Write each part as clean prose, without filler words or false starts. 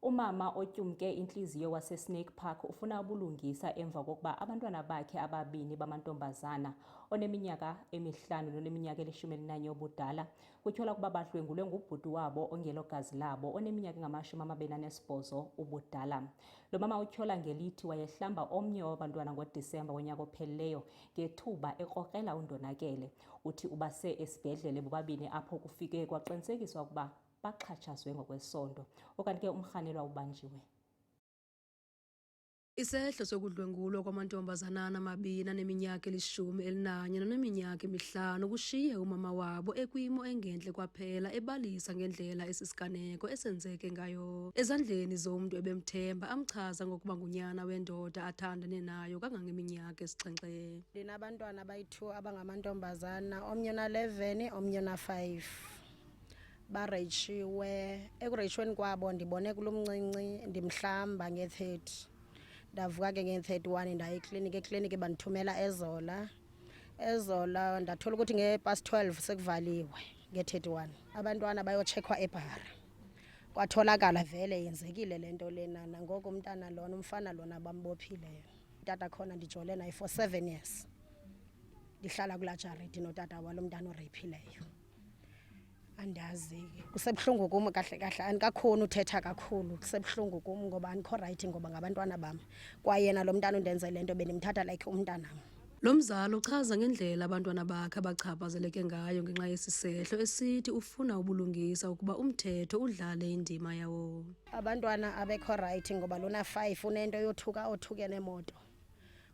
Umama otyumke inhliziyo waseSnake Park ufuna ubulungisa emva kokuba abantwana bakhe ababini bamantombazana oneminyaka emihlanu noneminyaka eli-11 obudala kutyholwa ukuba badlwengulwe ngubhuti wabo ongelogazi labo oneminyaka engama-28 ubudala. Lo mama utyhola ngelithi wayehlamba omnye wabantwana ngoDisemba wonyaka ophelileyo ngethuba ekrokrela undonakele. Uthi ubase esibhedlele bobabini apho kufike kwaqinisekiswa ukuba baxhatshazwe ngokwesondo. Okanti ke umrhanelwa ubanjiwe. Isehlo sokudlwengulwa kwamantombazana amabini aneminyaka eli-11 noneminyaka emihlanu kushiye umama wabo ekwimo engentle kwaphela ebalisa ngendlela esisiganeko esenzeke ngayo ezandleni zomntu ebemthemba amchaza ngokuba ngunyana wendoda athandane nayo kangangeminyaka esixhenxe. Ndinabantwana abayi-2 abangamantombazana, omnye una-11 omnye una-5. Bareyishiwe. Ekureyishweni kwabo ndibone kulomncinci ndimhlamba nge-30. Ndavuka ke nge-31 ndaya ekliniki bandithumela ezola ndathola ukuthi nge-12 sekuvaliwe nge-31 abantwana bayotshekwa eBhara. Kwatholakala vele yenzekile lento lena, nangoku umntana lona umfana lona bambophileyo. Utata khona ndijole naye for 7 years. Ndihlala kulaa jaridi notata walo mntana oreyiphileyo. Andazi kusebuhlungu kum kahle andikakhona uthetha kakhulu, kusebuhlungu kum ngoba andikho right ngoba ngabantwana bam kwayena lo mntana undenze le nto bendimthatha like umntanam. Lo mzali uchaza ngendlela abantwana bakhe abachaphazeleke ngayo ngenxa yesisehlo esithi ufuna ubulungisa ukuba umthetho udlale indima yawo. Abantwana abekho right ngoba lona 5 unento yothuka othuke nemoto.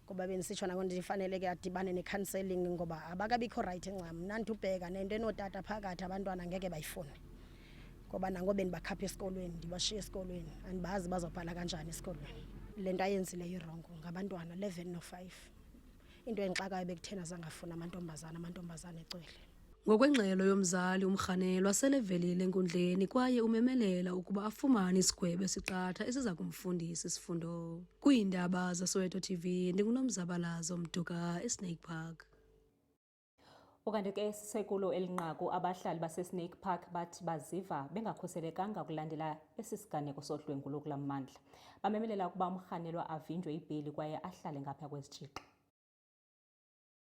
Ngoba bendisitsho nako ndifanele ke adibane ne-counselling ngoba abakabikho right ncam. Nantubheka nento enotata phakathi abantwana ngeke bayifune. Ngoba nango bendibakhapha esikolweni, ndibashiya esikolweni, andibazi bazobhala kanjani esikolweni. Le nto ayenzileyo irongo ngabantwana 11 no-5. Into enxakayo bekuthena zangafuna amantombazana ecwele. Ngokwengxelo yomzali umrhanelwa selevelile enkundleni kwaye umemelela ukuba afumane isigwebo esiqatha esiza kumfundisa isifundo. Kwiindaba zaSoweto TV ndinguNomzabalazo Mduka eSnake Park. Okanti ke sisekulo elinqaku abahlali baseSnake Park bathi baziva bengakhuselekanga ukulandela esi siganeko sodlwengulo kula mmandla. Bamemelela ukuba umrhanelwa avinjwe ibheli kwaye ahlale ngapha kwezitshixo.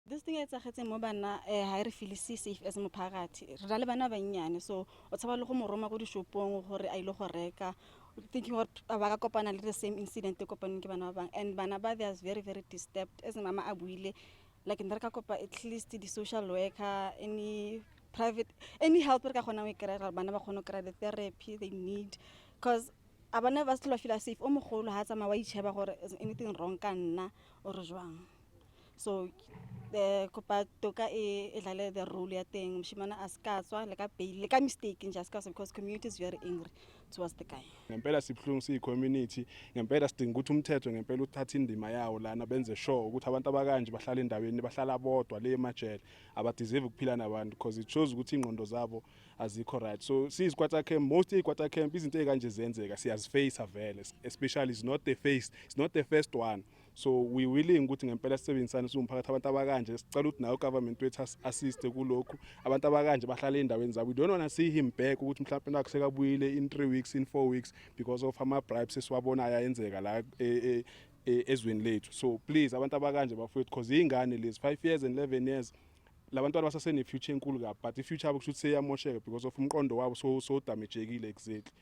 This thing etsagetse mo bana ha re feel safe as mophagati re na le bana ba nnyane so o tshaba le go moroma go dishopong gore a ile go reka thinking what ba ka kopana le the same incident e kopaneng ke bana ba bang and bana ba they are very disturbed as mama a buile like nna re ka kopa at least the social worker any help re ka gona o kry bana ba gona kry the therapy they need because abana ba se feel safe o mogolo ha tsama wa itsheba gore is anything wrong ka nna or jwang. So the kopa toka e dlale the role ya teng mshimana askatswa le ka bail le ka mistake nje askatswa because community is very angry towards the guy. Ngempela sibhlungu siyi-community, ngempela sidinga ukuthi umthetho ngempela uthatha indima yawo lana benze sure ukuthi abantu abakanje bahlala endaweni bahlala bodwa le emajele abadeserve ukuphila nabantu because it shows ukuthi ingqondo zabo azikho right. So siyikwata camp most ikwata camp izinto ezikanje zenzeka siyaziface vele, especially is not the first one. So we willing ukuthi ngempela sisebenzisane umphakathi abantu abakanje sicela ukuthi nayo government wethu assist kulokhu abantu abakanje bahlala endaweni zabo. We don't want to see him back ukuthi mhlawumbe nakusekabuyile in 3 weeks in 4 weeks because of ama bribes esiwabona ayenzeka la ezweni lethu. So please abantu abakanje bafowethu because ingane lezi 5 years and 11 years labantwana basasene future enkulu kabi but i future yabo kushuthi seyamosheka because of umqondo wabo so damagekile exactly.